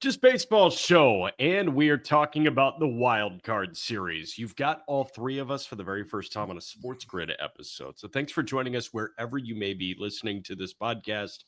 Just Baseball Show, and we are talking about the Wild Card Series. You've got all three of us for the very first time on a Sports Grid episode. So thanks for joining us wherever you may be listening to this podcast.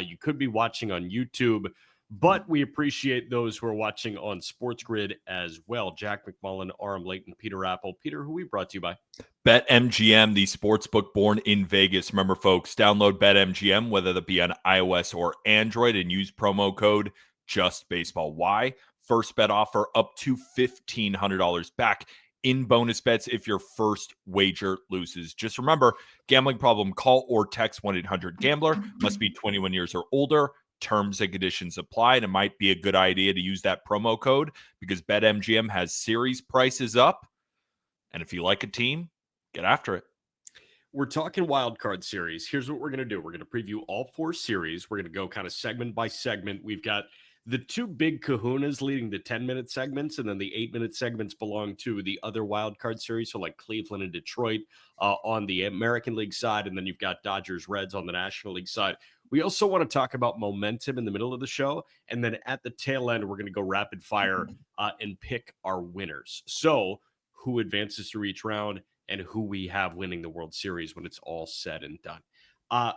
You could be watching on YouTube, but we appreciate those who are watching on Sports Grid as well. Jack McMullen, Aram Layton, Peter Apple. Peter, who we brought to you by? BetMGM, the sportsbook born in Vegas. Remember, folks, download BetMGM, whether that be on iOS or Android, and use promo code JustBaseball. Why? First bet offer up to $1,500 back in bonus bets if your first wager loses. Just remember, gambling problem, call or text 1-800-GAMBLER. Must be 21 years or older. Terms and conditions apply, and it might be a good idea to use that promo code because BetMGM has series prices up. And if you like a team, get after it. We're talking Wild Card Series. Here's what we're going to do. We're going to preview all four series. We're going to go kind of segment by segment. We've got the two big kahunas leading the 10-minute segments, and then the 8-minute segments belong to the other Wild Card Series, so like Cleveland and Detroit on the American League side, and then you've got Dodgers, Reds on the National League side. We also want to talk about momentum in the middle of the show, and then at the tail end, we're going to go rapid fire and pick our winners. So who advances through each round and who we have winning the World Series when it's all said and done.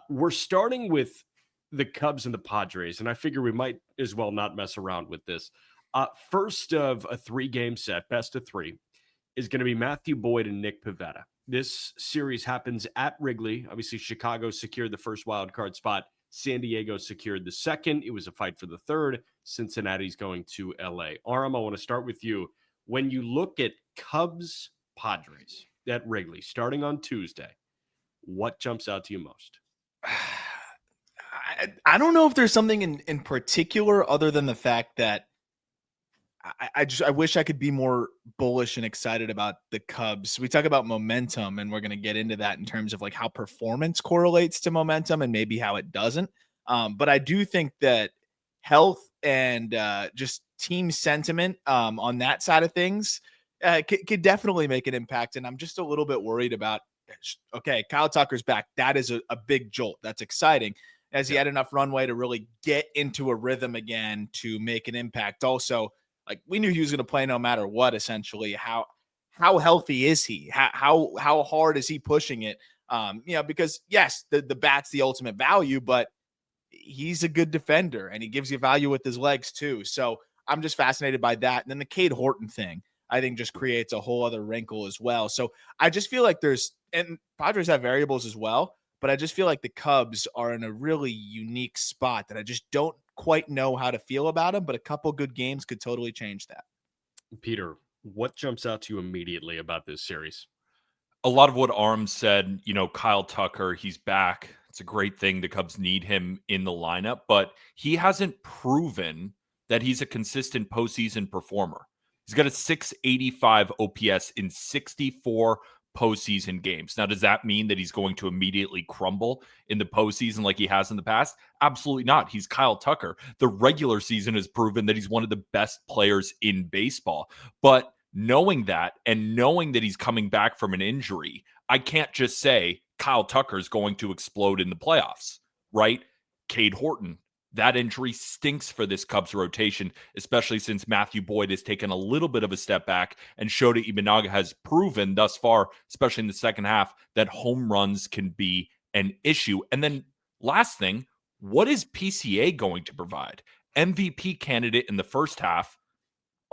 We're starting with the Cubs and the Padres, and I figure we might as well not mess around with this. First of a 3-game set, best of 3, is going to be Matthew Boyd and Nick Pivetta. This series happens at Wrigley. Obviously, Chicago secured the first wild card spot. San Diego secured the second. It was a fight for the third. Cincinnati's going to LA. Aram, I want to start with you. When you look at Cubs Padres at Wrigley starting on Tuesday, what jumps out to you most? I don't know if there's something in particular other than the fact that I wish I could be more bullish and excited about the Cubs. We talk about momentum, and we're going to get into that in terms of like how performance correlates to momentum and maybe how it doesn't. But I do think that health and just team sentiment on that side of things could definitely make an impact. And I'm just a little bit worried about, okay, Kyle Tucker's back. That is a big jolt. That's exciting. As he had enough runway to really get into a rhythm again to make an impact. Also, like we knew he was going to play no matter what, essentially. How healthy is he? How hard is he pushing it? Because yes, the bat's the ultimate value, but he's a good defender and he gives you value with his legs too. So I'm just fascinated by that. And then the Cade Horton thing, I think just creates a whole other wrinkle as well. So I just feel like and Padres have variables as well, but I just feel like the Cubs are in a really unique spot that I just don't quite know how to feel about them, but a couple good games could totally change that. Peter, what jumps out to you immediately about this series? A lot of what Arm said, Kyle Tucker, he's back. It's a great thing. The Cubs need him in the lineup, but he hasn't proven that he's a consistent postseason performer. He's got a 685 OPS in 64 postseason games. Now, does that mean that he's going to immediately crumble in the postseason like he has in the past? Absolutely not. He's Kyle Tucker. The regular season has proven that he's one of the best players in baseball. But knowing that and knowing that he's coming back from an injury, I can't just say Kyle Tucker is going to explode in the playoffs, right? Cade Horton, that injury stinks for this Cubs rotation, especially since Matthew Boyd has taken a little bit of a step back and Shota Imanaga has proven thus far, especially in the second half, that home runs can be an issue. And then last thing, what is PCA going to provide? MVP candidate in the first half,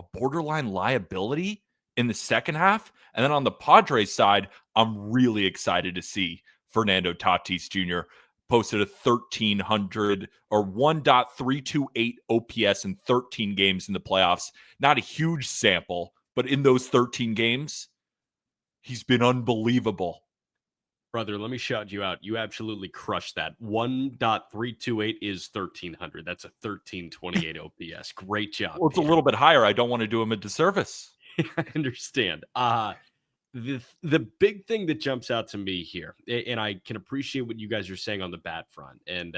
a borderline liability in the second half. And then on the Padres side, I'm really excited to see Fernando Tatis Jr. posted a 1,300 or 1.328 OPS in 13 games in the playoffs. Not a huge sample, but in those 13 games, he's been unbelievable. Brother, let me shout you out. You absolutely crushed that. 1.328 is 1,300. That's a 1,328 OPS. Great job. Well, it's a little bit higher. I don't want to do him a disservice. I understand. The big thing that jumps out to me here, and I can appreciate what you guys are saying on the bat front, and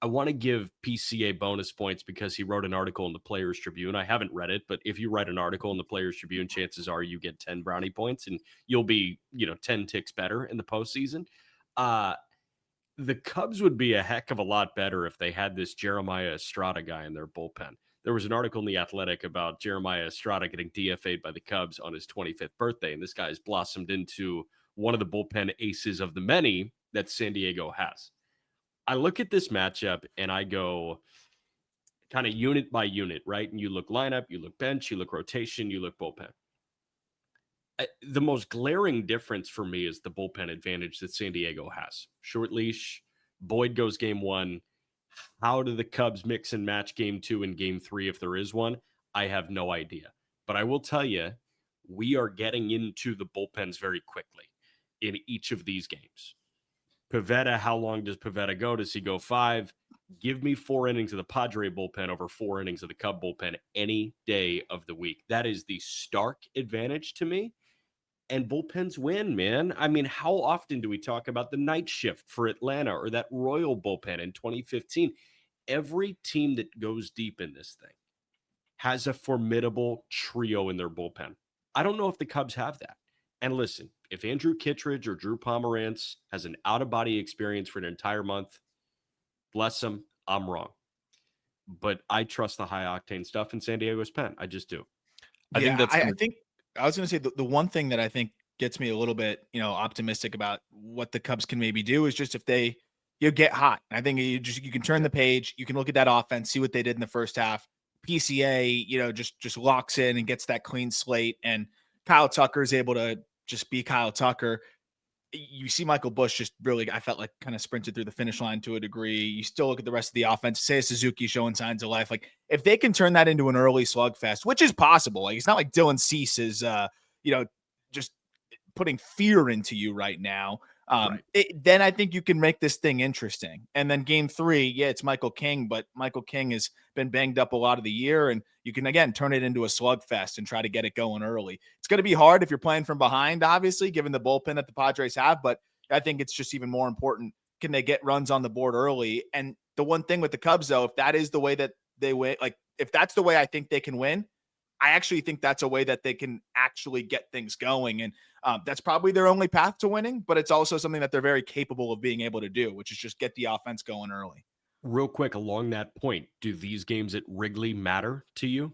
I want to give PCA bonus points because he wrote an article in the Players Tribune. I haven't read it, but if you write an article in the Players Tribune, chances are you get 10 brownie points and you'll be, 10 ticks better in the postseason. The Cubs would be a heck of a lot better if they had this Jeremiah Estrada guy in their bullpen. There was an article in The Athletic about Jeremiah Estrada getting DFA'd by the Cubs on his 25th birthday, and this guy has blossomed into one of the bullpen aces of the many that San Diego has. I look at this matchup and I go kind of unit by unit, right? And you look lineup, you look bench, you look rotation, you look bullpen. The most glaring difference for me is the bullpen advantage that San Diego has. Short leash, Boyd goes game one. How do the Cubs mix and match game two and game three if there is one? I have no idea. But I will tell you, we are getting into the bullpens very quickly in each of these games. Pivetta, how long does Pivetta go? Does he go 5? Give me 4 innings of the Padre bullpen over 4 innings of the Cub bullpen any day of the week. That is the stark advantage to me. And bullpens win, man. I mean, how often do we talk about the night shift for Atlanta or that Royal bullpen in 2015? Every team that goes deep in this thing has a formidable trio in their bullpen. I don't know if the Cubs have that. And listen, if Andrew Kittredge or Drew Pomerantz has an out-of-body experience for an entire month, bless them, I'm wrong. But I trust the high-octane stuff in San Diego's pen. I just do. I think I was going to say the one thing that I think gets me a little bit, optimistic about what the Cubs can maybe do is just if they get hot. I think you can turn the page, you can look at that offense, see what they did in the first half. PCA, just locks in and gets that clean slate, and Kyle Tucker is able to just be Kyle Tucker. You see Michael Busch just really, I felt like, kind of sprinted through the finish line to a degree. You still look at the rest of the offense, say Suzuki showing signs of life. Like, if they can turn that into an early slugfest, which is possible, like, it's not like Dylan Cease is, just putting fear into you right now. Then I think you can make this thing interesting. And then game 3, it's Michael King, but Michael King has been banged up a lot of the year, and you can, again, turn it into a slugfest and try to get it going early. It's going to be hard if you're playing from behind, obviously, given the bullpen that the Padres have, but I think it's just even more important. Can they get runs on the board early? And the one thing with the Cubs, though, if that is the way that they win, like, if that's the way I think they can win, I actually think that's a way that they can actually get things going. And that's probably their only path to winning, but it's also something that they're very capable of being able to do, which is just get the offense going early. Real quick, along that point, do these games at Wrigley matter to you?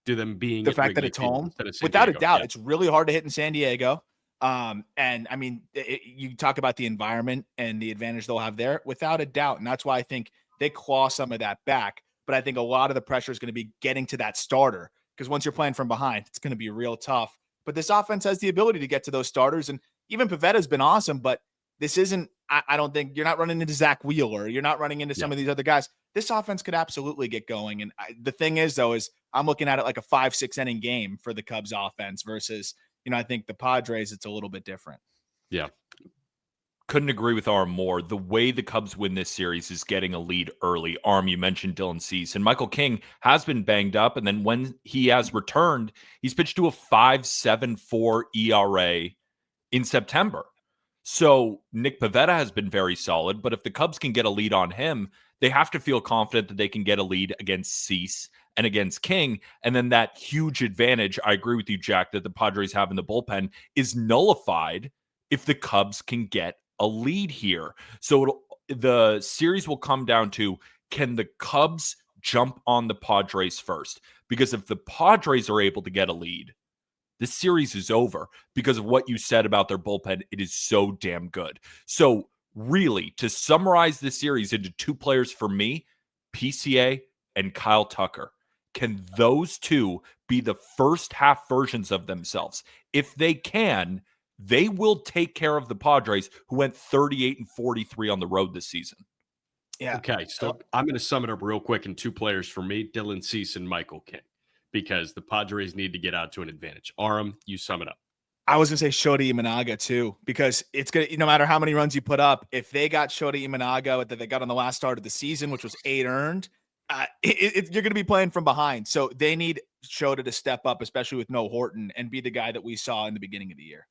Do them being the at fact Wrigley that it's home, Diego? without a doubt, it's really hard to hit in San Diego. And I mean, you talk about the environment and the advantage they'll have there, without a doubt. And that's why I think they claw some of that back. But I think a lot of the pressure is going to be getting to that starter, because once you're playing from behind, it's going to be real tough. But this offense has the ability to get to those starters. And even Pavetta's been awesome, but this isn't, I don't think you're not running into Zach Wheeler. You're not running into some of these other guys. This offense could absolutely get going. And the thing is, though, is I'm looking at it like a 5-6 inning game for the Cubs offense versus, I think the Padres, it's a little bit different. Yeah. Couldn't agree with Arm more. The way the Cubs win this series is getting a lead early. Arm, you mentioned Dylan Cease, and Michael King has been banged up, and then when he has returned, he's pitched to a 5.74 ERA in September. So Nick Pivetta has been very solid, but if the Cubs can get a lead on him, they have to feel confident that they can get a lead against Cease and against King, and then that huge advantage, I agree with you, Jack, that the Padres have in the bullpen is nullified if the Cubs can get a lead here. So the series will come down to, can the Cubs jump on the Padres first? Because if the Padres are able to get a lead, the series is over because of what you said about their bullpen. It is so damn good. So really, to summarize the series into 2 players for me, PCA and Kyle Tucker, can those 2 be the first half versions of themselves? If they can, they will take care of the Padres, who went 38-43 on the road this season. Yeah. Okay, so I'm going to sum it up real quick in 2 players for me, Dylan Cease and Michael King, because the Padres need to get out to an advantage. Aram, you sum it up. I was going to say Shota Imanaga too, because it's going to, no matter how many runs you put up, if they got Shota Imanaga that they got on the last start of the season, which was 8 earned, you're going to be playing from behind. So they need Shota to step up, especially with no Horton, and be the guy that we saw in the beginning of the year.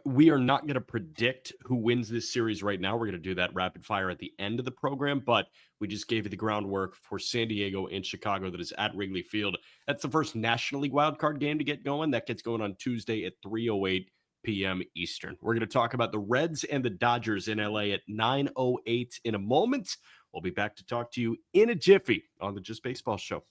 We are not going to predict who wins this series right now. We're going to do that rapid fire at the end of the program, but we just gave you the groundwork for San Diego and Chicago that is at Wrigley Field. That's the first National League wildcard game to get going. That gets going on Tuesday at 3:08 p.m. Eastern. We're going to talk about the Reds and the Dodgers in LA at 9:08 in a moment. We'll be back to talk to you in a jiffy on the Just Baseball Show.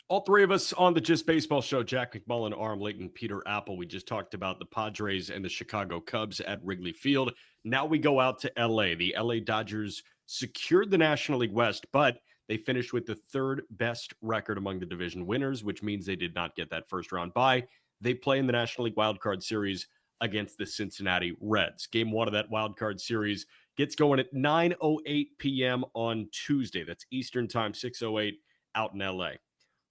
All three of us on the Just Baseball Show, Jack McMullen, Arm Layton, Peter Apple. We just talked about the Padres and the Chicago Cubs at Wrigley Field. Now we go out to LA. The LA Dodgers secured the National League West, but they finished with the third best record among the division winners, which means they did not get that first round bye. They play in the National League Wild Card Series against the Cincinnati Reds. Game one of that Wild Card Series gets going at 9:08 p.m. on Tuesday. That's Eastern time, 6:08 out in LA.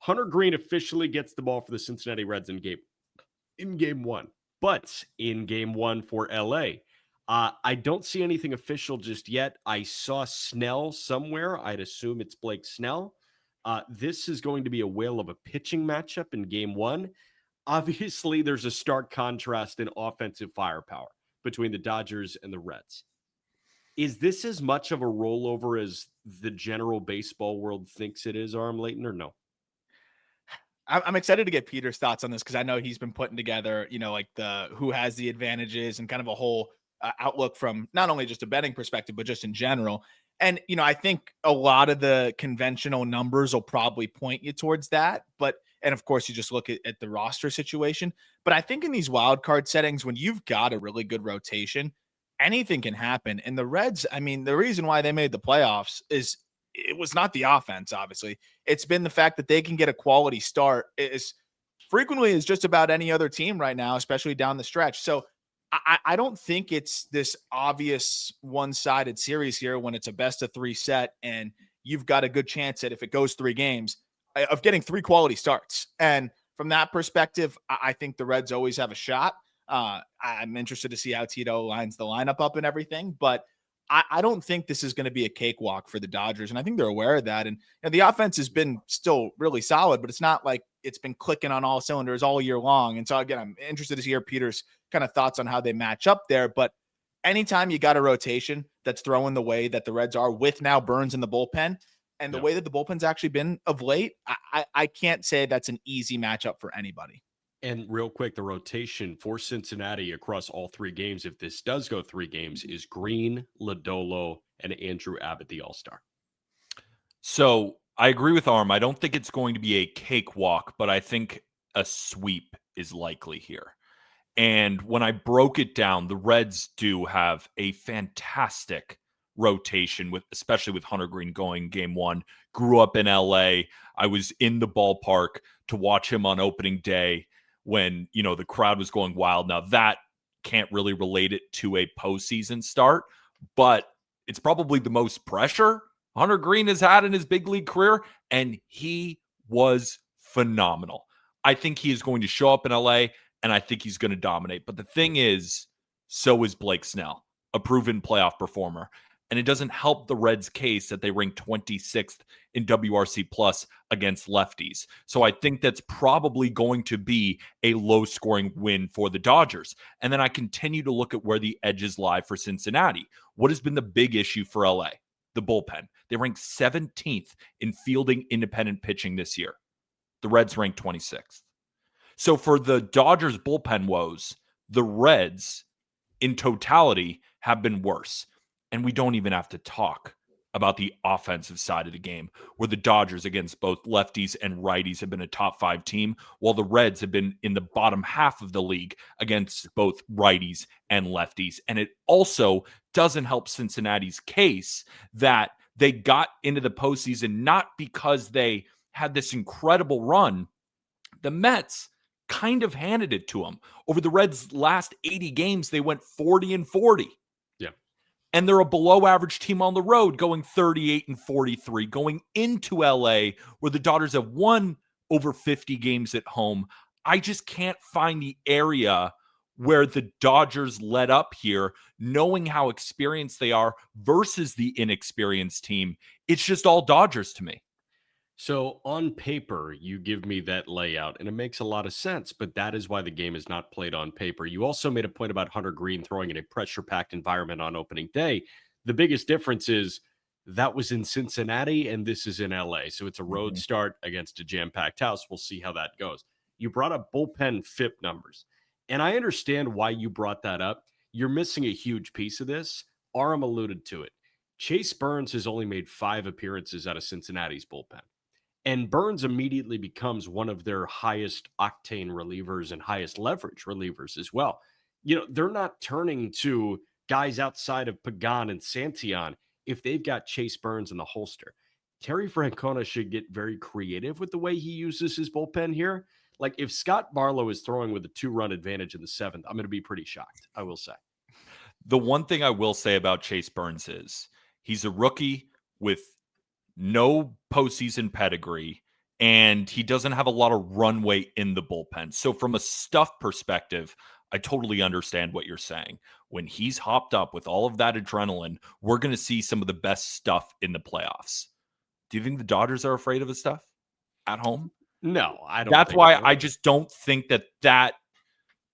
Hunter Green officially gets the ball for the Cincinnati Reds in game one. But in game one for LA, I don't see anything official just yet. I saw Snell somewhere. I'd assume it's Blake Snell. This is going to be a whale of a pitching matchup in game one. Obviously, there's a stark contrast in offensive firepower between the Dodgers and the Reds. Is this as much of a rollover as the general baseball world thinks it is, Arm Layton, or no? I'm excited to get Peter's thoughts on this because I know he's been putting together, like the who has the advantages and kind of a whole outlook from not only just a betting perspective, but just in general. And, I think a lot of the conventional numbers will probably point you towards that. And of course, you just look at the roster situation. But I think in these wild card settings, when you've got a really good rotation, anything can happen. And the Reds, the reason why they made the playoffs is it was not the offense, obviously. It's been the fact that they can get a quality start as frequently as just about any other team right now, especially down the stretch. So I don't think it's this obvious one-sided series here when it's a best-of-3 set and you've got a good chance that if it goes 3 games of getting 3 quality starts. And from that perspective, I think the Reds always have a shot. I'm interested to see how Tito lines the lineup up and everything, but I don't think this is going to be a cakewalk for the Dodgers, and I think they're aware of that. And the offense has been still really solid, but it's not like it's been clicking on all cylinders all year long. And so, again, I'm interested to hear Peter's kind of thoughts on how they match up there. But anytime you got a rotation that's throwing the way that the Reds are with now Burns in the bullpen and the way that the bullpen's actually been of late, I can't say that's an easy matchup for anybody. And real quick, the rotation for Cincinnati across all 3 games, if this does go 3 games, is Green, Lodolo, and Andrew Abbott, the All-Star. So I agree with Arm. I don't think it's going to be a cakewalk, but I think a sweep is likely here. And when I broke it down, the Reds do have a fantastic rotation, especially with Hunter Green going game one. Grew up in LA. I was in the ballpark to watch him on opening day when, the crowd was going wild. Now, that can't really relate it to a postseason start, but it's probably the most pressure Hunter Green has had in his big league career, and he was phenomenal. I think he is going to show up in LA, and I think he's going to dominate. But the thing is, so is Blake Snell, a proven playoff performer. And it doesn't help the Reds' case that they rank 26th in WRC plus against lefties. So I think that's probably going to be a low-scoring win for the Dodgers. And then I continue to look at where the edges lie for Cincinnati. What has been the big issue for LA? The bullpen. They rank 17th in fielding independent pitching this year. The Reds rank 26th. So for the Dodgers' bullpen woes, the Reds, in totality, have been worse. And we don't even have to talk about the offensive side of the game, where the Dodgers against both lefties and righties have been a top 5 team, while the Reds have been in the bottom half of the league against both righties and lefties. And it also doesn't help Cincinnati's case that they got into the postseason not because they had this incredible run. The Mets kind of handed it to them. Over the Reds' last 80 games, they went 40-40. And they're a below average team on the road going 38-43, going into LA where the Dodgers have won over 50 games at home. I just can't find the area where the Dodgers let up here, knowing how experienced they are versus the inexperienced team. It's just all Dodgers to me. So on paper, you give me that layout, and it makes a lot of sense, but that is why the game is not played on paper. You also made a point about Hunter Green throwing in a pressure-packed environment on opening day. The biggest difference is That was in Cincinnati, and this is in LA. So it's a road Mhm. start against a jam-packed house. We'll see how that goes. You brought up bullpen FIP numbers, and I understand why you brought that up. You're missing a huge piece of this. Aram alluded to it. Chase Burns has only made 5 appearances out of Cincinnati's bullpen. And Burns immediately becomes one of their highest octane relievers and highest leverage relievers as well. They're not turning to guys outside of Pagan and Santillan if they've got Chase Burns in the holster. Terry Francona should get very creative with the way he uses his bullpen here. Like if Scott Barlow is throwing with a 2-run advantage in the 7th, I'm going to be pretty shocked, I will say. The one thing I will say about Chase Burns is he's a rookie with no postseason pedigree, and he doesn't have a lot of runway in the bullpen. So from a stuff perspective, I totally understand what you're saying. When he's hopped up with all of that adrenaline, we're going to see some of the best stuff in the playoffs. Do you think the Dodgers are afraid of his stuff at home? No, I don't. That's think why so. I just don't think that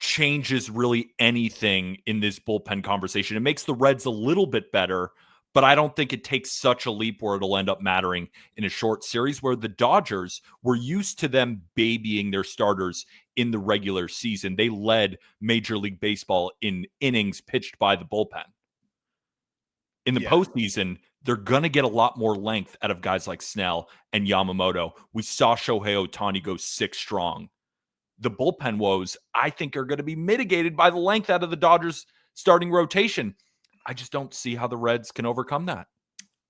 changes really anything in this bullpen conversation. It makes the Reds a little bit better, but I don't think it takes such a leap where it'll end up mattering in a short series where the Dodgers were used to them babying their starters in the regular season. They led Major League Baseball in innings pitched by the bullpen. In the postseason, they're going to get a lot more length out of guys like Snell and Yamamoto. We saw Shohei Ohtani go 6 strong. The bullpen woes, I think, are going to be mitigated by the length out of the Dodgers starting rotation. I just don't see how the Reds can overcome that.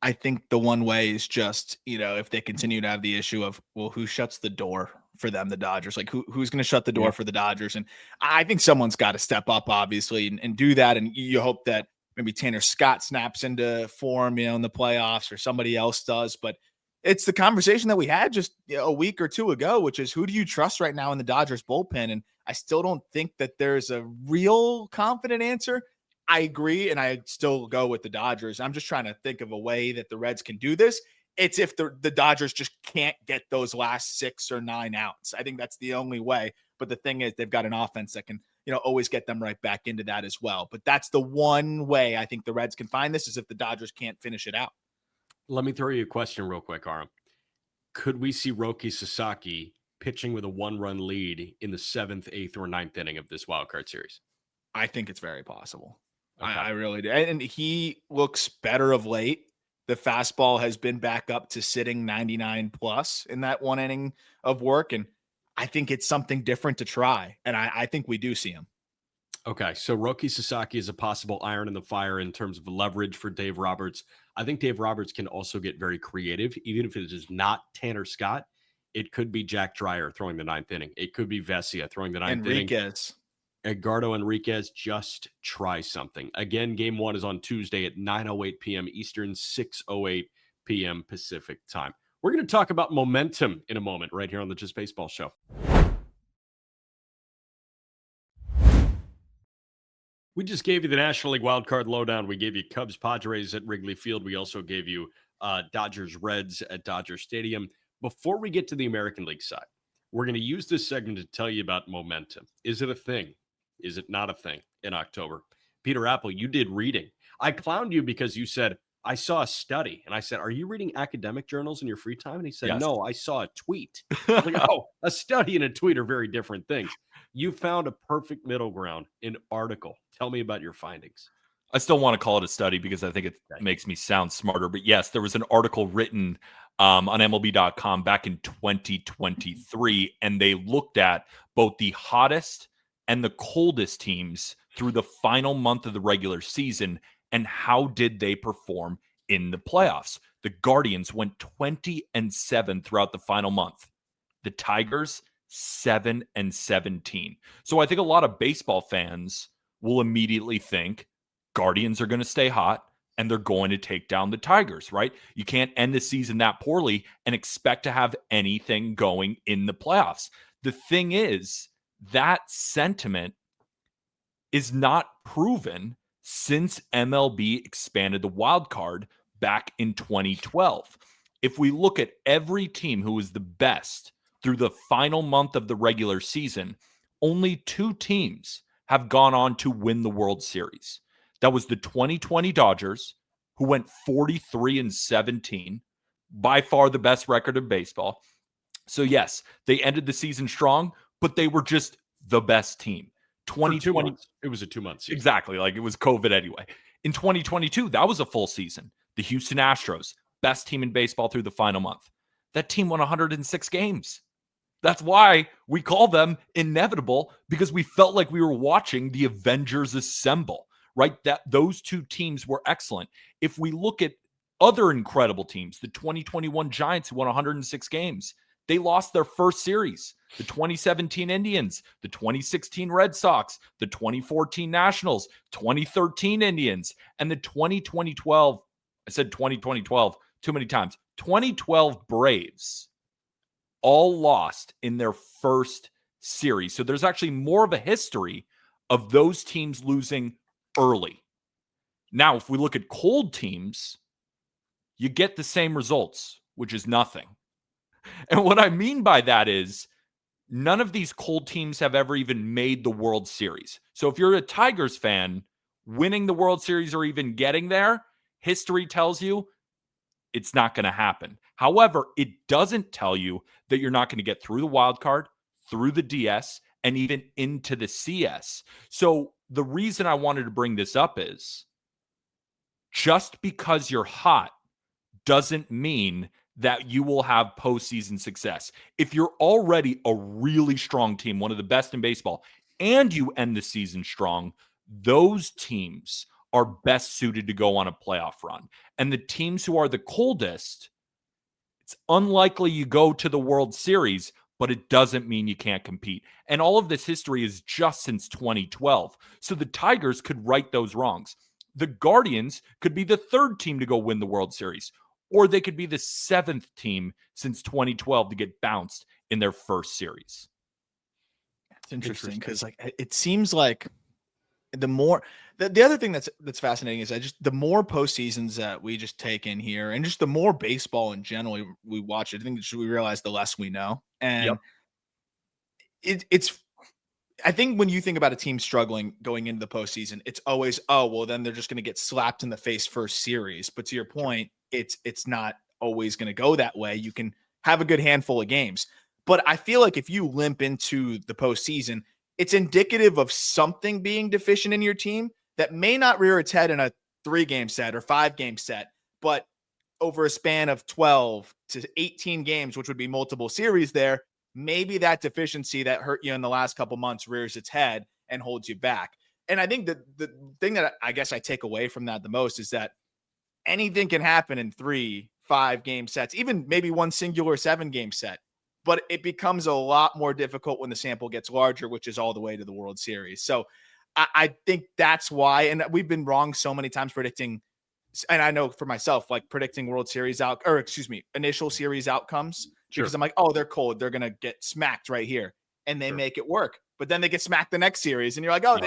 I think the one way is just, if they continue to have the issue of, well, who shuts the door for them, the Dodgers? Like who's going to shut the door for the Dodgers? And I think someone's got to step up, obviously, and do that. And you hope that maybe Tanner Scott snaps into form, in the playoffs, or somebody else does. But it's the conversation that we had just a week or two ago, which is who do you trust right now in the Dodgers bullpen? And I still don't think that there's a real confident answer. I agree, and I still go with the Dodgers. I'm just trying to think of a way that the Reds can do this. It's if the Dodgers just can't get those last 6 or 9 outs. I think that's the only way. But the thing is, they've got an offense that can, always get them right back into that as well. But that's the one way I think the Reds can find this is if the Dodgers can't finish it out. Let me throw you a question real quick, Aram. Could we see Roki Sasaki pitching with a 1-run lead in the 7th, 8th, or 9th inning of this wild card series? I think it's very possible. Okay. I really do. And he looks better of late. The fastball has been back up to sitting 99 plus in that 1 inning of work. And I think it's something different to try. And I think we do see him. Okay, so Roki Sasaki is a possible iron in the fire in terms of leverage for Dave Roberts. I think Dave Roberts can also get very creative, even if it is not Tanner Scott. It could be Jack Dreyer throwing the 9th inning. It could be Vesia throwing the 9th inning. Edgardo Enriquez, just try something. Again, game 1 is on Tuesday at 9:08 p.m. Eastern, 6:08 p.m. Pacific time. We're going to talk about momentum in a moment right here on the Just Baseball Show. We just gave you the National League Wildcard Lowdown. We gave you Cubs Padres at Wrigley Field. We also gave you Dodgers Reds at Dodger Stadium. Before we get to the American League side, we're going to use this segment to tell you about momentum. Is it a thing? Is it not a thing in October? Peter Apple, you did reading. I clowned you because you said, I saw a study. And I said, are you reading academic journals in your free time? And he said, no, I saw a tweet. I was like, oh, a study and a tweet are very different things. You found a perfect middle ground, an article. Tell me about your findings. I still want to call it a study because I think it makes me sound smarter. But yes, there was an article written on MLB.com back in 2023, and they looked at both the hottest and the coldest teams through the final month of the regular season and how did they perform in the playoffs. The Guardians went 20-7 throughout the final month. The Tigers 7-17. So I think a lot of baseball fans will immediately think Guardians are going to stay hot and they're going to take down the Tigers, right? You can't end the season that poorly and expect to have anything going in the playoffs. The thing is, that sentiment is not proven since MLB expanded the wild card back in 2012. If we look at every team who was the best through the final month of the regular season, only 2 teams have gone on to win the World Series. That was the 2020 Dodgers who went 43-17, by far the best record in baseball. So yes, they ended the season strong, but they were just the best team. For 2 months. It was a 2-month season. Exactly. Like it was COVID anyway. In 2022, that was a full season. The Houston Astros, best team in baseball through the final month. That team won 106 games. That's why we call them inevitable, because we felt like we were watching the Avengers assemble, right? That those two teams were excellent. If we look at other incredible teams, the 2021 Giants who won 106 games, they lost their first series. The 2017 Indians, the 2016 Red Sox, the 2014 Nationals, 2013 Indians, and the 2012, I said 2012 too many times, 2012 Braves all lost in their first series. So there's actually more of a history of those teams losing early. Now, if we look at cold teams, you get the same results, which is nothing. And what I mean by that is none of these cold teams have ever even made the World Series. So if you're a Tigers fan, winning the World Series or even getting there, history tells you it's not going to happen. However, it doesn't tell you that you're not going to get through the wild card, through the DS, and even into the CS. So the reason I wanted to bring this up is just because you're hot doesn't mean that you will have postseason success. If you're already a really strong team, one of the best in baseball, and you end the season strong, those teams are best suited to go on a playoff run. And the teams who are the coldest, it's unlikely you go to the World Series, but it doesn't mean you can't compete. And all of this history is just since 2012. So the Tigers could right those wrongs. The Guardians could be the third team to go win the World Series, or they could be the seventh team since 2012 to get bounced in their first series. It's interesting because like it seems like the more the other thing that's fascinating is the more postseasons that we just take in here, and just the more baseball in general we watch it, I think we realize the less we know. And it's I think when you think about a team struggling going into the postseason, it's always, oh, well, then they're just going to get slapped in the face first series. But to your point, it's not always going to go that way. You can have a good handful of games. But I feel like if you limp into the postseason, it's indicative of something being deficient in your team that may not rear its head in a 3-game set or 5-game set, but over a span of 12 to 18 games, which would be multiple series there, maybe that deficiency that hurt you in the last couple months rears its head and holds you back. And I think the thing that I guess I take away from that the most is that anything can happen in 3, 5-game sets, even maybe one singular 7-game set. But it becomes a lot more difficult when the sample gets larger, which is all the way to the World Series. So I think that's why, and we've been wrong so many times predicting, and I know for myself, like predicting initial series outcomes, because I'm like, oh, they're cold. They're going to get smacked right here. And they make it work. But then they get smacked the next series. And you're like, oh,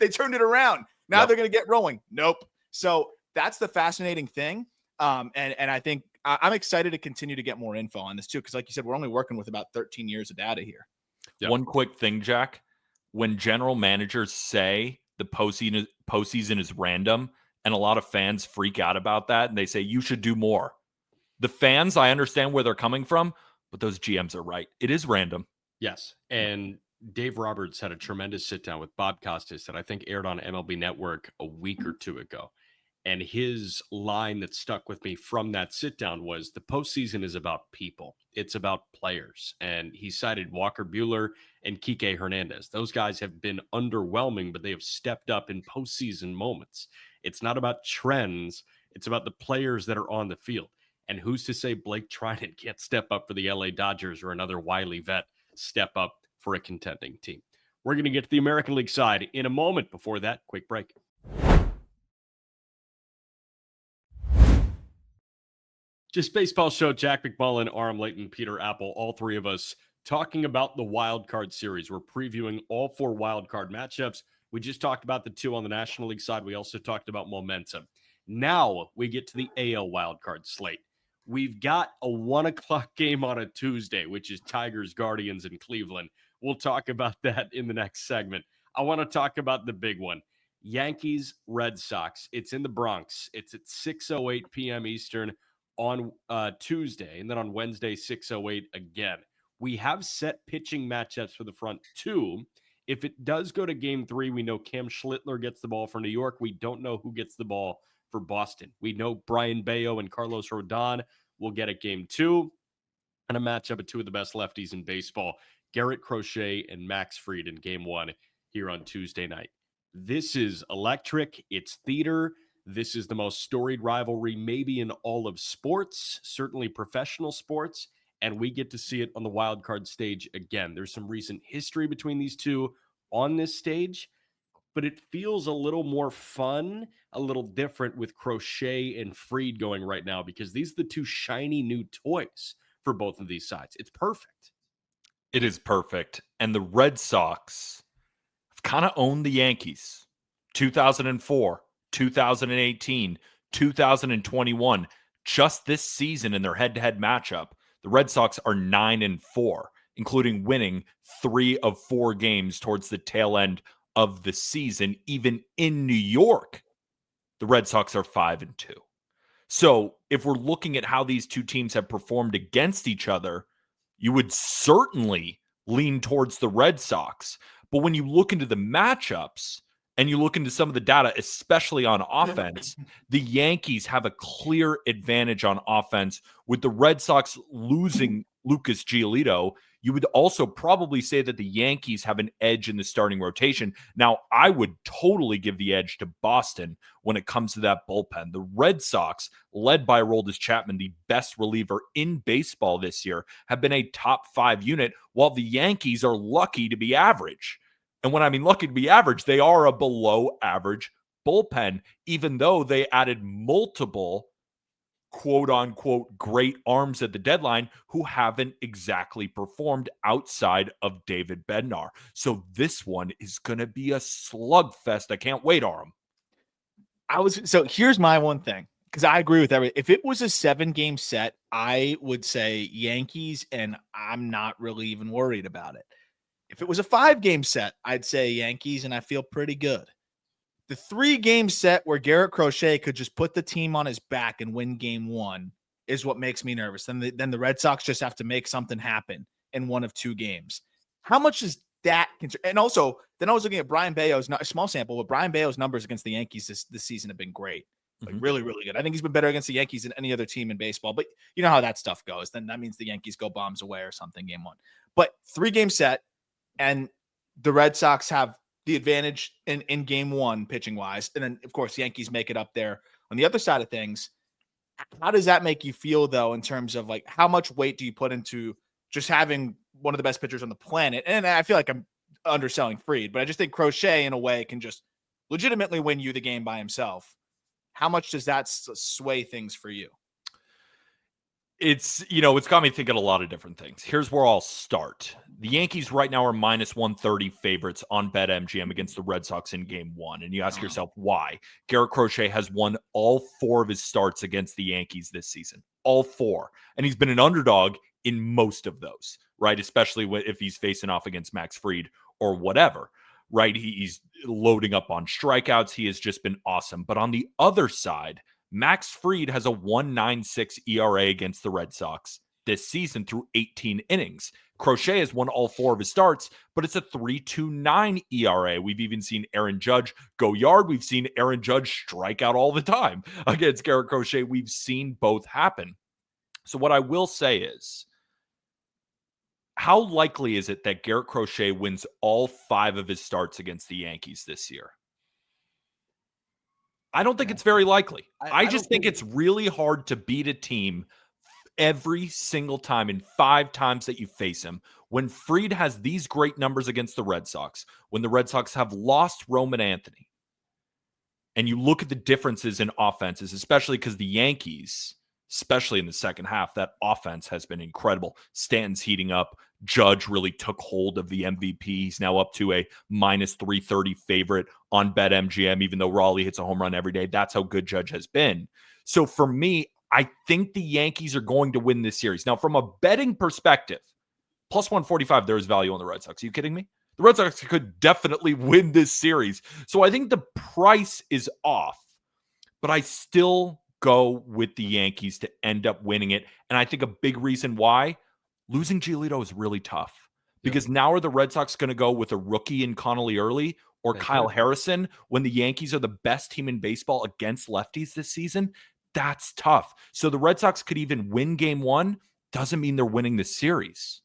they turned it around. Now they're going to get rolling. Nope. So that's the fascinating thing. And I think I'm excited to continue to get more info on this too, because like you said, we're only working with about 13 years of data here. Yep. One quick thing, Jack. When general managers say the postseason is random, and a lot of fans freak out about that, and they say you should do more. The fans, I understand where they're coming from, but those GMs are right. It is random. Yes, and Dave Roberts had a tremendous sit-down with Bob Costas that I think aired on MLB Network a week or two ago. And his line that stuck with me from that sit-down was the postseason is about people. It's about players. And he cited Walker Buehler and Kike Hernandez. Those guys have been underwhelming, but they have stepped up in postseason moments. It's not about trends. It's about the players that are on the field. And who's to say Blake Trinan can't step up for the LA Dodgers or another wily vet step up for a contending team? We're going to get to the American League side in a moment. Before that, quick break. Just Baseball Show, Jack McMullen, Aram Layton, Peter Apple, all three of us talking about the Wild Card Series. We're previewing all 4 Wild Card matchups. We just talked about the 2 on the National League side. We also talked about momentum. Now we get to the AL Wild Card slate. We've got a 1 o'clock game on a Tuesday, which is Tigers, Guardians, in Cleveland. We'll talk about that in the next segment. I want to talk about the big one. Yankees, Red Sox. It's in the Bronx. It's at 6:08 p.m. Eastern on Tuesday, and then on Wednesday, 6:08 again. We have set pitching matchups for the front two. If it does go to game 3, we know Cam Schlittler gets the ball for New York. We don't know who gets the ball for Boston. We know Brian Bayo and Carlos Rodon will get at game 2, and a matchup of two of the best lefties in baseball, Garrett Crochet and Max Fried in game 1 here on Tuesday night. This is electric. It's theater. This is the most storied rivalry maybe in all of sports, certainly professional sports, and we get to see it on the wild card stage again. There's some recent history between these two on this stage, but it feels a little more fun, a little different with Crochet and Fried going right now because these are the two shiny new toys for both of these sides. It's perfect. It is perfect. And the Red Sox have kind of owned the Yankees. 2004, 2018, 2021. Just this season in their head-to-head matchup, the Red Sox are 9-4, including winning 3 of 4 games towards the tail end of the season. Even in New York, the Red Sox are 5-2. So if we're looking at how these two teams have performed against each other, you would certainly lean towards the Red Sox. But when you look into the matchups and you look into some of the data, especially on offense, the Yankees have a clear advantage on offense. With the Red Sox losing Lucas Giolito, you would also probably say that the Yankees have an edge in the starting rotation. Now, I would totally give the edge to Boston when it comes to that bullpen. The Red Sox, led by Aroldis Chapman, the best reliever in baseball this year, have been a top 5 unit, while the Yankees are lucky to be average. And when I mean lucky to be average, they are a below average bullpen, even though they added multiple quote unquote great arms at the deadline who haven't exactly performed outside of David Bednar. So this one is going to be a slugfest. I can't wait, Aram. So here's my one thing, because I agree with everything. If it was a 7-game set, I would say Yankees, and I'm not really even worried about it. If it was a 5-game set, I'd say Yankees, and I feel pretty good. The 3-game set where Garrett Crochet could just put the team on his back and win game 1 is what makes me nervous. Then the Red Sox just have to make something happen in one of 2 games. How much is that? And also, then I was looking at Brian Bayo's, not a small sample, but Brian Bayo's numbers against the Yankees this season have been great. Like really, really good. I think he's been better against the Yankees than any other team in baseball. But you know how that stuff goes. Then that means the Yankees go bombs away or something game 1. But 3-game set, and the Red Sox have the advantage in game 1 pitching wise. And then of course, Yankees make it up there on the other side of things. How does that make you feel though, in terms of like, how much weight do you put into just having one of the best pitchers on the planet? And I feel like I'm underselling Fried, but I just think Crochet in a way can just legitimately win you the game by himself. How much does that sway things for you? It's got me thinking a lot of different things. Here's where I'll start. The Yankees right now are minus 130 favorites on BetMGM against the Red Sox in game 1. And you ask yourself, why? Garrett Crochet has won all 4 of his starts against the Yankees this season. All 4. And he's been an underdog in most of those, right? Especially if he's facing off against Max Fried or whatever, right? He's loading up on strikeouts. He has just been awesome. But on the other side, Max Fried has a 1.96 ERA against the Red Sox this season through 18 innings. Crochet has won all 4 of his starts, but it's a 3.29 ERA. We've even seen Aaron Judge go yard. We've seen Aaron Judge strike out all the time against Garrett Crochet. We've seen both happen. So what I will say is, how likely is it that Garrett Crochet wins all 5 of his starts against the Yankees this year? I don't think it's very likely. I just think it's really hard to beat a team every single time in 5 times that you face him. When Fried has these great numbers against the Red Sox, when the Red Sox have lost Roman Anthony, and you look at the differences in offenses, especially because the Yankees, especially in the second half, that offense has been incredible. Stanton's heating up. Judge really took hold of the MVP. He's now up to a minus 330 favorite on BetMGM, even though Raleigh hits a home run every day. That's how good Judge has been. So for me, I think the Yankees are going to win this series. Now, from a betting perspective, plus 145, there is value on the Red Sox. Are you kidding me? The Red Sox could definitely win this series. So I think the price is off, but I still go with the Yankees to end up winning it. And I think a big reason why losing Giolito is really tough because now are the Red Sox going to go with a rookie in Connolly early or Kyle Harrison when the Yankees are the best team in baseball against lefties this season? That's tough. So the Red Sox could even win game one. Doesn't mean they're winning the series.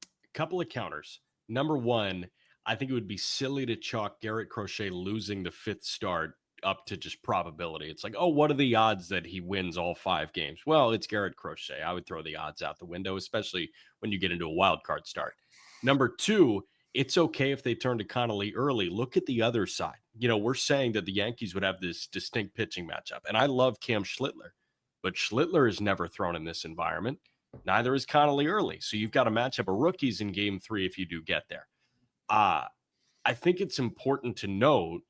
A couple of counters. Number one, I think it would be silly to chalk Garrett Crochet losing the fifth start up to just probability. It's like, oh, what are the odds that he wins all 5 games? Well, it's Garrett Crochet. I would throw the odds out the window, especially when you get into a wild card start. Number two, it's okay if they turn to Connolly early. Look at the other side. We're saying that the Yankees would have this distinct pitching matchup, and I love Cam Schlittler, but Schlittler is never thrown in this environment. Neither is Connolly early. So you've got a matchup of rookies in game 3 if you do get there. I think it's important to note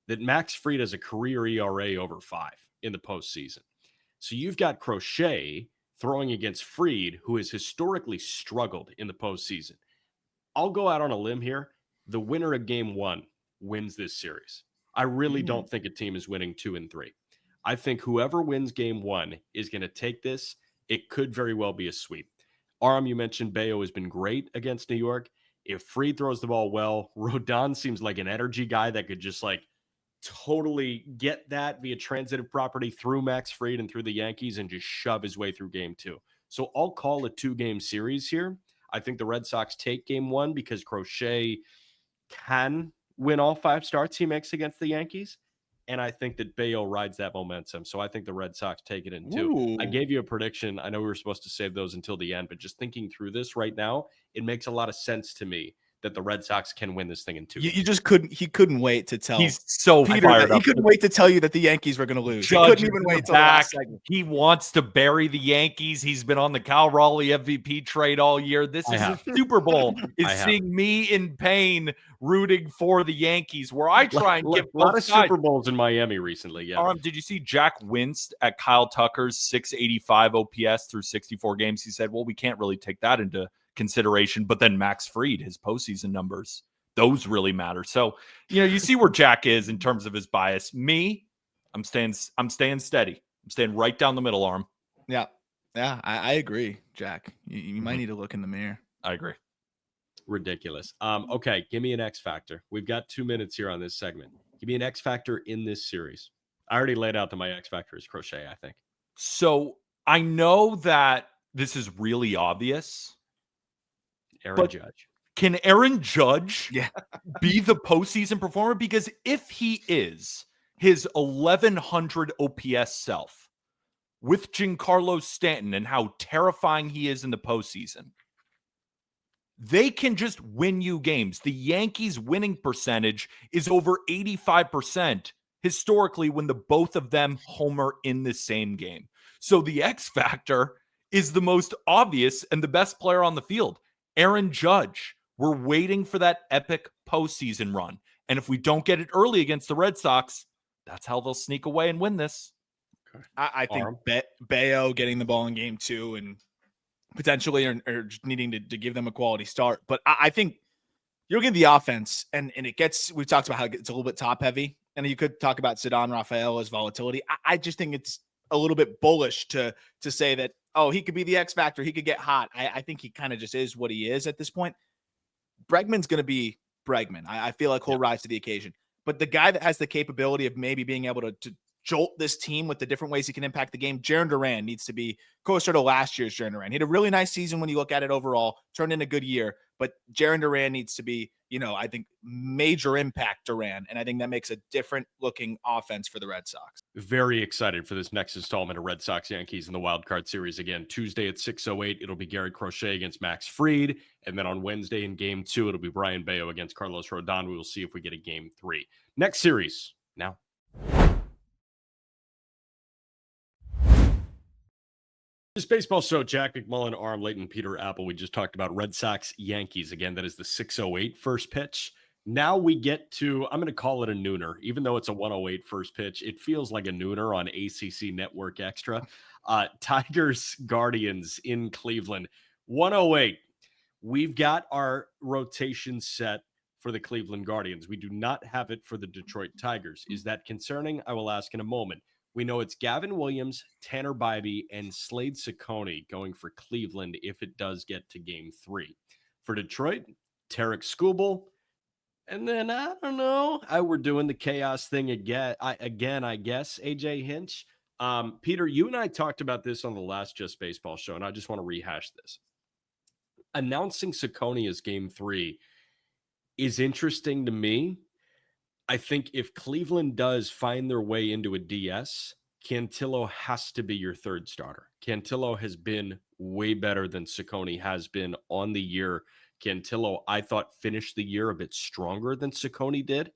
that Max Fried has a career ERA over 5 in the postseason. So you've got Crochet throwing against Fried, who has historically struggled in the postseason. I'll go out on a limb here. The winner of game 1 wins this series. I really don't think a team is winning 2 and 3. I think whoever wins game 1 is going to take this. It could very well be a sweep. Aram, you mentioned Bayo has been great against New York. If Fried throws the ball well, Rodon seems like an energy guy that could just totally get that via transitive property through Max Fried and through the Yankees and just shove his way through game 2. So I'll call a 2-game series here. I think the Red Sox take game 1 because Crochet can win all 5 starts he makes against the Yankees. And I think that Bayo rides that momentum. So I think the Red Sox take it in 2. I gave you a prediction. I know we were supposed to save those until the end, but just thinking through this right now, it makes a lot of sense to me that the Red Sox can win this thing in 2. You just couldn't. He couldn't wait to tell. He's so Peter fired that up. he couldn't wait to tell you that the Yankees were going to lose. He Judge couldn't even wait till the last segment. He wants to bury the Yankees. He's been on the Cal Raleigh MVP trade all year. This is a Super Bowl. Seeing me in pain rooting for the Yankees, where I try and give a lot of Super Bowls in Miami recently. Yeah. Did you see Jack winced at Kyle Tucker's 685 OPS through 64 games? He said, well, we can't really take that into consideration. But then Max Fried, his postseason numbers, those really matter. So, you see where Jack is in terms of his bias. Me, I'm staying steady. I'm staying right down the middle, Arm. Yeah. Yeah, I agree, Jack. You might need to look in the mirror. I agree. Ridiculous. Okay, give me an X factor. We've got 2 minutes here on this segment. Give me an X factor in this series. I already laid out that my X factor is Crochet, I think. So I know that this is really obvious. Aaron Judge. Can Aaron Judge be the postseason performer? Because if he is, his 1,100 OPS self with Giancarlo Stanton and how terrifying he is in the postseason, they can just win you games. The Yankees' winning percentage is over 85% historically when the both of them homer in the same game. So the X factor is the most obvious and the best player on the field, Aaron Judge. We're waiting for that epic postseason run. And if we don't get it early against the Red Sox, that's how they'll sneak away and win this. I think Bayo getting the ball in game 2 and potentially or needing to give them a quality start. But I think you're looking at the offense, and we've talked about how it's a little bit top heavy. And you could talk about Ceddanne Rafaela's volatility. I just think it's a little bit bullish to say that, oh, he could be the X factor. He could get hot. I think he kind of just is what he is at this point. Bregman's going to be Bregman. I feel like he'll rise to the occasion. But the guy that has the capability of maybe being able to jolt this team with the different ways he can impact the game, Jarren Duran needs to be closer to last year's Jarren Duran. He had a really nice season when you look at it overall, turned in a good year. But Jarren Duran needs to be, I think major impact Duran. And I think that makes a different looking offense for the Red Sox. Very excited for this next installment of Red Sox Yankees in the Wild Card Series. Again, Tuesday at 6:08, it'll be Garrett Crochet against Max Fried. And then on Wednesday in game 2, it'll be Brian Bayo against Carlos Rodon. We will see if we get a game 3. Next series now. This baseball show, Jack McMullen, Arm Layton, Peter Apple. We just talked about Red Sox Yankees. Again, that is the 6:08 first pitch. Now we get to, I'm going to call it a nooner. Even though it's a 1:08 first pitch, it feels like a nooner on ACC Network Extra. Tigers Guardians in Cleveland. 1:08. We've got our rotation set for the Cleveland Guardians. We do not have it for the Detroit Tigers. Is that concerning? I will ask in a moment. We know it's Gavin Williams, Tanner Bybee, and Slade Ciccone going for Cleveland if it does get to Game 3. For Detroit, Tarek Skubal, and then I don't know. We're doing the chaos thing again. I guess AJ Hinch. Peter, you and I talked about this on the last Just Baseball show, and I just want to rehash this. Announcing Ciccone as Game 3 is interesting to me. I think if Cleveland does find their way into a DS, Cantillo has to be your third starter. Cantillo has been way better than Ciccone has been on the year. Cantillo, I thought, finished the year a bit stronger than Ciccone did.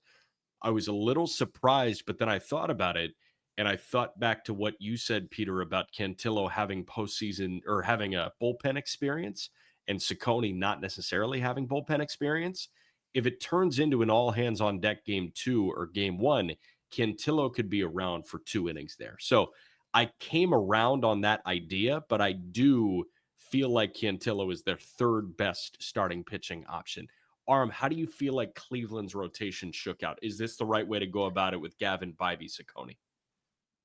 I was a little surprised, but then I thought about it, and I thought back to what you said, Peter, about Cantillo having postseason or having a bullpen experience and Ciccone not necessarily having bullpen experience. If it turns into an all hands on deck Game 2 or Game 1, Cantillo could be around for 2 innings there. So I came around on that idea, but I do feel like Cantillo is their third best starting pitching option. Arm, how do you feel like Cleveland's rotation shook out? Is this the right way to go about it with Gavin, Bybee, Ciccone?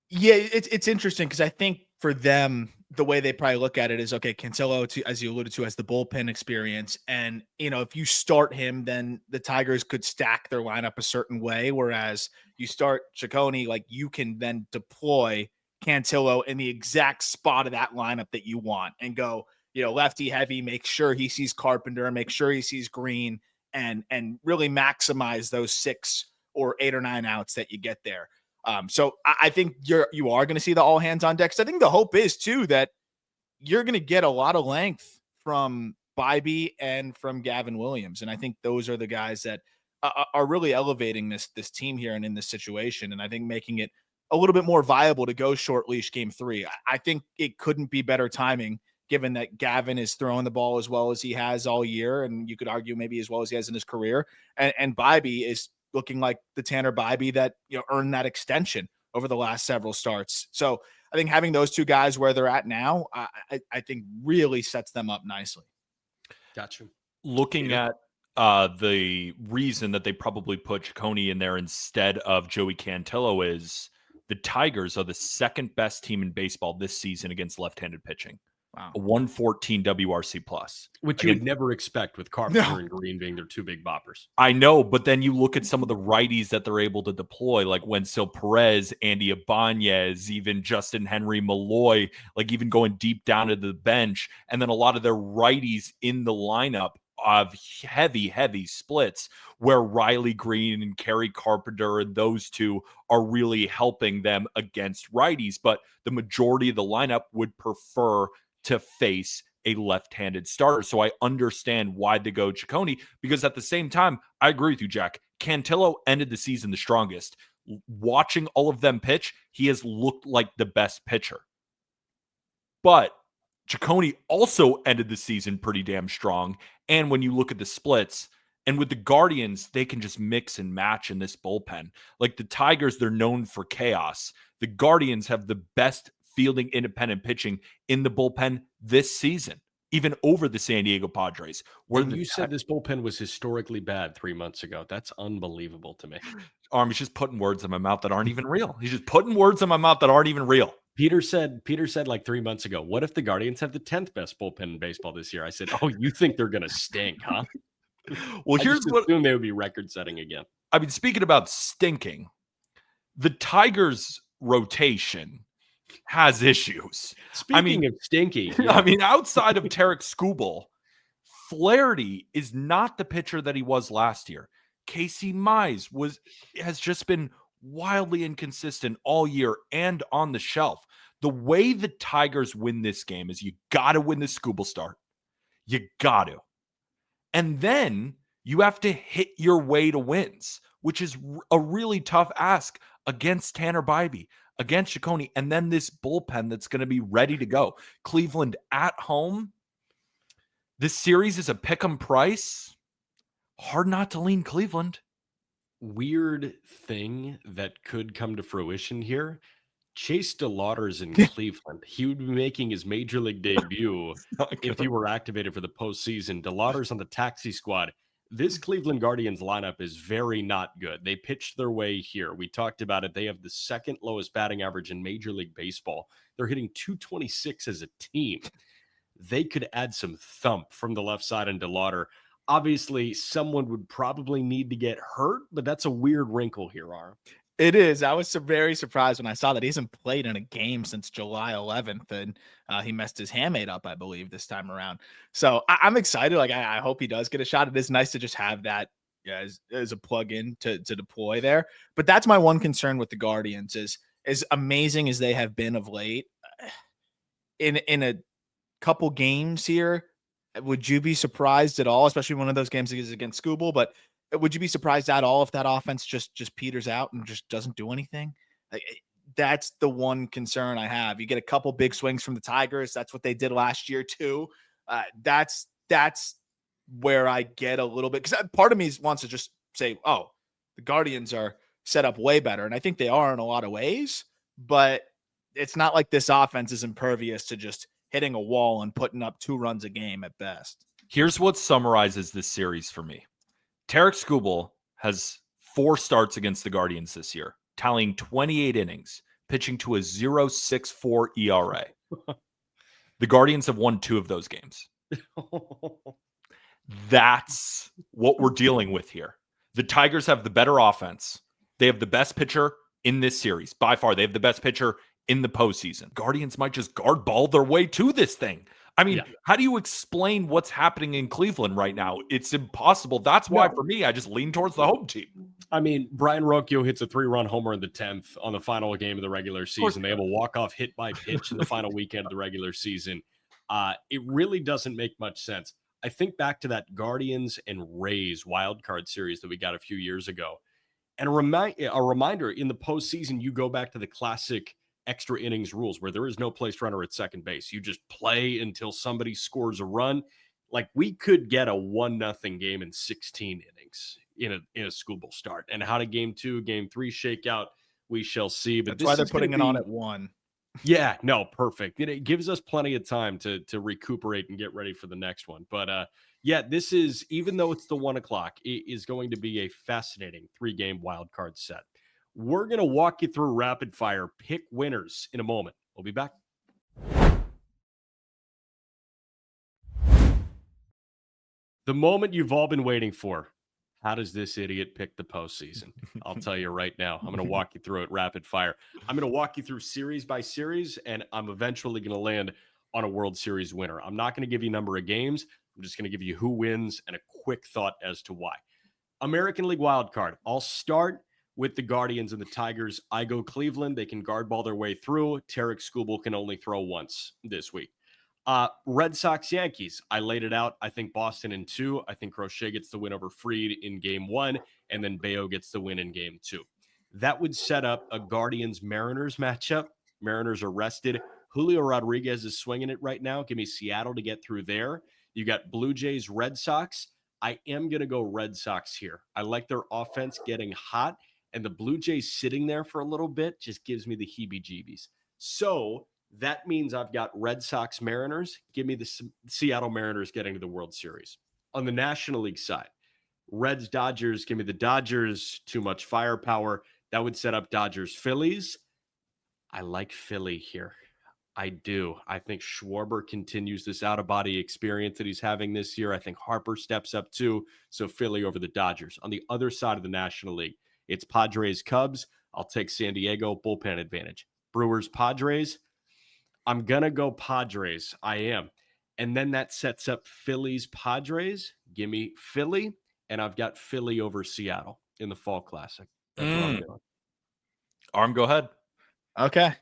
Yeah, it's interesting because I think for them, the way they probably look at it is, okay, Cantillo, as you alluded to, has the bullpen experience. And, if you start him, then the Tigers could stack their lineup a certain way. Whereas you start Ciccone, like you can then deploy Cantillo in the exact spot of that lineup that you want and go, lefty heavy, make sure he sees Carpenter, make sure he sees Green, and really maximize those 6 or 8 or 9 outs that you get there. So I think you are going to see the all hands on deck. I think the hope is too that you're going to get a lot of length from Bybee and from Gavin Williams, and I think those are the guys that are really elevating this team here and in this situation, and I think making it a little bit more viable to go short leash Game 3. I think it couldn't be better timing, given that Gavin is throwing the ball as well as he has all year, and you could argue maybe as well as he has in his career, and Bybee is looking like the Tanner Bybee that earned that extension over the last several starts. So I think having those two guys where they're at now, I think really sets them up nicely. Gotcha. Looking at the reason that they probably put Ciccone in there instead of Joey Cantillo is the Tigers are the second best team in baseball this season against left-handed pitching. Wow. A 114 WRC plus. Which you would never expect with Carpenter and Green being their 2 big boppers. I know, but then you look at some of the righties that they're able to deploy, like Wenzel Perez, Andy Ibanez, even Justin Henry Malloy, like even going deep down to the bench. And then a lot of their righties in the lineup of heavy splits where Riley Green and Kerry Carpenter and those two are really helping them against righties. But the majority of the lineup would prefer to face a left-handed starter. So I understand why they go Ciccone, because at the same time, I agree with you, Jack. Cantillo ended the season the strongest. Watching all of them pitch, he has looked like the best pitcher. But Ciccone also ended the season pretty damn strong. And when you look at the splits, and with the Guardians, they can just mix and match in this bullpen. Like the Tigers, they're known for chaos. The Guardians have the best fielding independent pitching in the bullpen this season, even over the San Diego Padres. Where you said this bullpen was historically bad 3 months ago. That's unbelievable to me. He's just putting words in my mouth that aren't even real. He's just putting words in my mouth that aren't even real. Peter said like 3 months ago, what if the Guardians have the 10th best bullpen in baseball this year? I said, oh, you think they're going to stink, huh? Well, here's what assume they would be record setting again. I mean, speaking about stinking, the Tigers rotation has issues. Speaking of stinky, yeah. I mean, outside of Tarek Skubal, Flaherty is not the pitcher that he was last year. Casey Mize has just been wildly inconsistent all year and on the shelf. The way the Tigers win this game is you got to win the Skubal start. You got to. And then you have to hit your way to wins, which is a really tough ask against Tanner Bybee, against Ciccone, and then this bullpen that's going to be ready to go. Cleveland at home. This series is a pick'em price. Hard not to lean Cleveland. Weird thing that could come to fruition here. Chase DeLauter's in Cleveland. He would be making his major league debut if he were activated for the postseason. DeLauter's on the taxi squad. This Cleveland Guardians lineup is very not good. They pitched their way here. We talked about it. They have the second lowest batting average in Major League Baseball. They're hitting 226 as a team. They could add some thump from the left side into Lauder. Obviously, someone would probably need to get hurt, but that's a weird wrinkle here, Aram. It is. I was very surprised when I saw that he hasn't played in a game since July 11th, and he messed his hamate up, I believe, this time around. So I'm excited. Like I hope he does get a shot. It is nice to just have that as a plug-in to deploy there. But that's my one concern with the Guardians is as amazing as they have been of late. In a couple games here, would you be surprised at all? Especially one of those games is against Scooble, but would you be surprised at all if that offense just peters out and just doesn't do anything? Like, that's the one concern I have. You get a couple big swings from the Tigers. That's what they did last year too. That's where I get a little bit, because part of me wants to just say, oh, the Guardians are set up way better. And I think they are in a lot of ways, but it's not like this offense is impervious to just hitting a wall and putting up 2 runs a game at best. Here's what summarizes this series for me. Tarek Skubal has 4 starts against the Guardians this year, tallying 28 innings, pitching to a 0.64 ERA. The Guardians have won 2 of those games. That's what we're dealing with here. The Tigers have the better offense. They have the best pitcher in this series. By far, they have the best pitcher in the postseason. Guardians might just guard ball their way to this thing. I mean, How do you explain what's happening in Cleveland right now? It's impossible. That's why, for me, I just lean towards the home team. I mean, Brian Rocchio hits a 3-run homer in the 10th on the final game of the regular season. They have a walk-off hit by pitch in the final weekend of the regular season. It really doesn't make much sense. I think back to that Guardians and Rays wild card series that we got a few years ago. And a reminder, in the postseason, you go back to the classic extra innings rules where there is no place runner at second base. You just play until somebody scores a run. Like, we could get a 1-0 game in 16 innings in a Scooble start. And how did game 2, game 3 shake out, we shall see. But that's why they're putting it on at 1. Yeah, no, perfect. It gives us plenty of time to recuperate and get ready for the next one. But yeah, this is, even though it's the 1 o'clock, it is going to be a fascinating 3-game wild card set. We're going to walk you through rapid fire pick winners in a moment. We'll be back. The moment you've all been waiting for. How does this idiot pick the postseason? I'll tell you right now. I'm going to walk you through it rapid fire. I'm going to walk you through series by series, and I'm eventually going to land on a World Series winner. I'm not going to give you a number of games. I'm just going to give you who wins and a quick thought as to why. American League wild card. I'll start with the Guardians and the Tigers. I go Cleveland. They can guard ball their way through. Tarek Skubal can only throw once this week. Red Sox, Yankees. I laid it out. I think Boston in 2. I think Crochet gets the win over Fried in game 1, and then Bayo gets the win in game 2. That would set up a Guardians-Mariners matchup. Mariners are rested. Julio Rodriguez is swinging it right now. Give me Seattle to get through there. You got Blue Jays, Red Sox. I am going to go Red Sox here. I like their offense getting hot, and the Blue Jays sitting there for a little bit just gives me the heebie-jeebies. So that means I've got Red Sox, Mariners. Give me the Seattle Mariners getting to the World Series. On the National League side, Reds, Dodgers. Give me the Dodgers. Too much firepower. That would set up Dodgers, Phillies. I like Philly here. I do. I think Schwarber continues this out-of-body experience that he's having this year. I think Harper steps up too. So Philly over the Dodgers. On the other side of the National League, it's Padres, Cubs. I'll take San Diego, bullpen advantage. Brewers, Padres. I'm going to go Padres. I am. And then that sets up Phillies, Padres. Give me Philly. And I've got Philly over Seattle in the Fall Classic. That's what I'm doing. Arm, go ahead. Okay.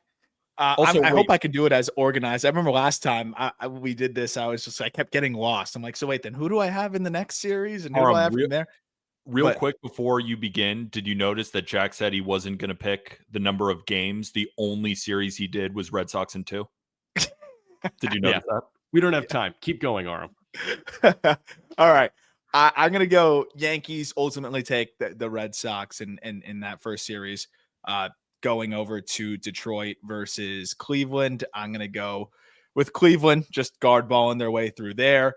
I hope I can do it as organized. I remember last time we did this, I kept getting lost. I'm like, so wait, then who do I have in the next series? And who do I have in there? Real quick before you begin, did you notice that Jack said he wasn't going to pick the number of games? The only series he did was Red Sox in 2. Did you notice that? We don't have time. Keep going, Aram. All right. I'm going to go Yankees, ultimately take the Red Sox in that first series, going over to Detroit versus Cleveland. I'm going to go with Cleveland, just guard balling their way through there.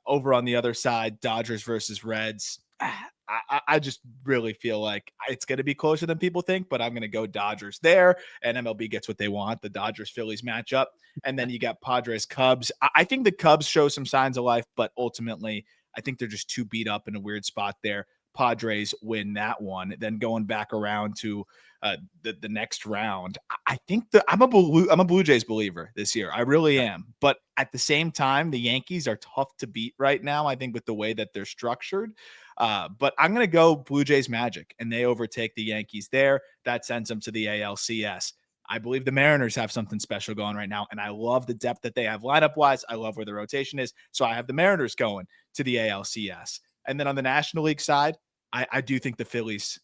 Over on the other side, Dodgers versus Reds. I just really feel like it's going to be closer than people think, but I'm going to go Dodgers there, and MLB gets what they want, the Dodgers-Phillies matchup. And then you got Padres-Cubs. I think the Cubs show some signs of life, but ultimately, I think they're just too beat up in a weird spot there. Padres win that one. Then going back around to the next round, I think that I'm a Blue Jays believer this year. I really am. But at the same time, the Yankees are tough to beat right now, I think, with the way that they're structured. But I'm going to go Blue Jays Magic, and they overtake the Yankees there. That sends them to the ALCS. I believe the Mariners have something special going right now, and I love the depth that they have lineup-wise. I love where the rotation is. So I have the Mariners going to the ALCS. And then on the National League side, I do think the Phillies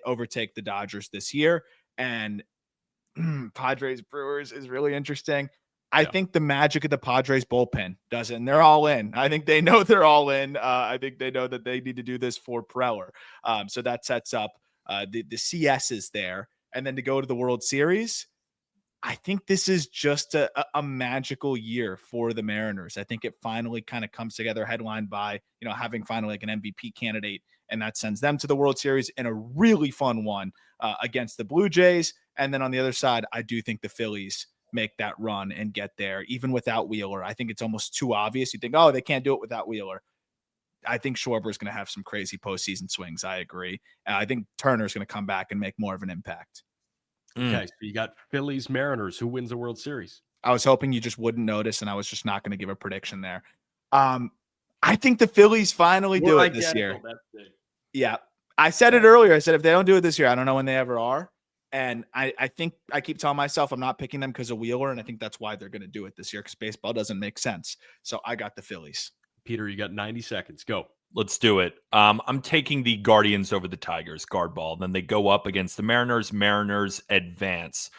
overtake the Dodgers this year. And Padres Brewers is really interesting. I think the magic of the Padres bullpen does it, and they're all in. I think they know they're all in. I think they know that they need to do this for Preller. So that sets up the CSs there. And then to go to the World Series, I think this is just a magical year for the Mariners. I think it finally kind of comes together, headlined by, having finally like an MVP candidate, and that sends them to the World Series in a really fun one against the Blue Jays. And then on the other side, I do think the Phillies make that run and get there, even without Wheeler. I think it's almost too obvious. You think, oh, they can't do it without Wheeler. I think Schwarber is going to have some crazy postseason swings. I agree. I think Turner's going to come back and make more of an impact. Okay, so you got Phillies Mariners. Who wins the World Series? I was hoping you just wouldn't notice, and I was just not going to give a prediction there. I think the Phillies finally do it this year. Yeah. I said it earlier. I said if they don't do it this year, I don't know when they ever are. And I think I keep telling myself I'm not picking them because of Wheeler, and I think that's why they're going to do it this year, because baseball doesn't make sense. So I got the Phillies. Peter, you got 90 seconds. Go. Let's do it. I'm taking the Guardians over the Tigers, guard ball. Then they go up against the Mariners. Mariners advance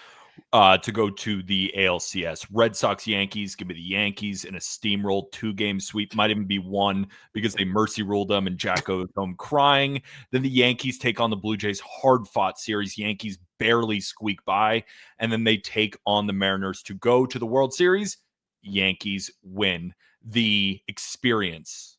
to go to the ALCS. Red Sox, Yankees. Give me the Yankees in a steamroll 2-game sweep. Might even be one because they mercy ruled them and Jack goes home crying. Then the Yankees take on the Blue Jays. Hard-fought series. Yankees barely squeak by. And then they take on the Mariners to go to the World Series. Yankees win. The experience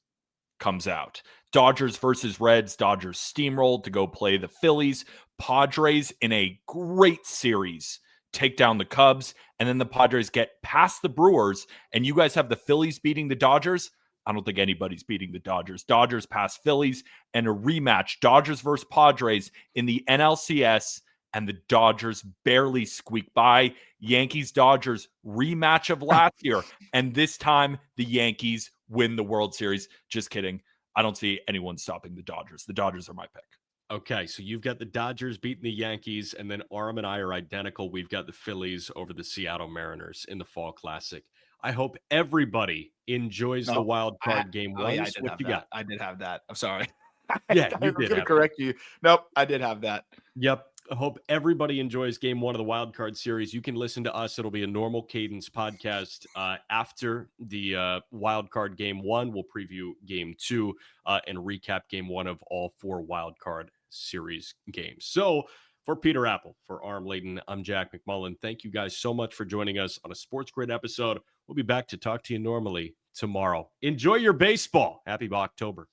comes out. Dodgers versus Reds. Dodgers steamrolled to go play the Phillies. Padres in a great series take down the Cubs, and then the Padres get past the Brewers, and you guys have the Phillies beating the Dodgers. I don't think anybody's beating the Dodgers. Dodgers pass Phillies, and a rematch, Dodgers versus Padres in the NLCS, and the Dodgers barely squeak by. Yankees-Dodgers rematch of last year, and this time the Yankees win the World Series. Just kidding. I don't see anyone stopping the Dodgers. The Dodgers are my pick. Okay, so you've got the Dodgers beating the Yankees, and then Aram and I are identical. We've got the Phillies over the Seattle Mariners in the Fall Classic. I hope everybody enjoys the wild card game one. Yeah, what you got? I did have that. I'm sorry. Yeah, I was going to correct you. Nope, I did have that. Yep. I hope everybody enjoys game one of the wild card series. You can listen to us. It'll be a normal cadence podcast after the wild card game one. We'll preview game two and recap game one of all 4 wild card series games. So for Peter Apple, for Aram Layden, I'm Jack McMullen. Thank you guys so much for joining us on a Sports Grid episode. We'll be back to talk to you normally tomorrow. Enjoy your baseball. Happy October.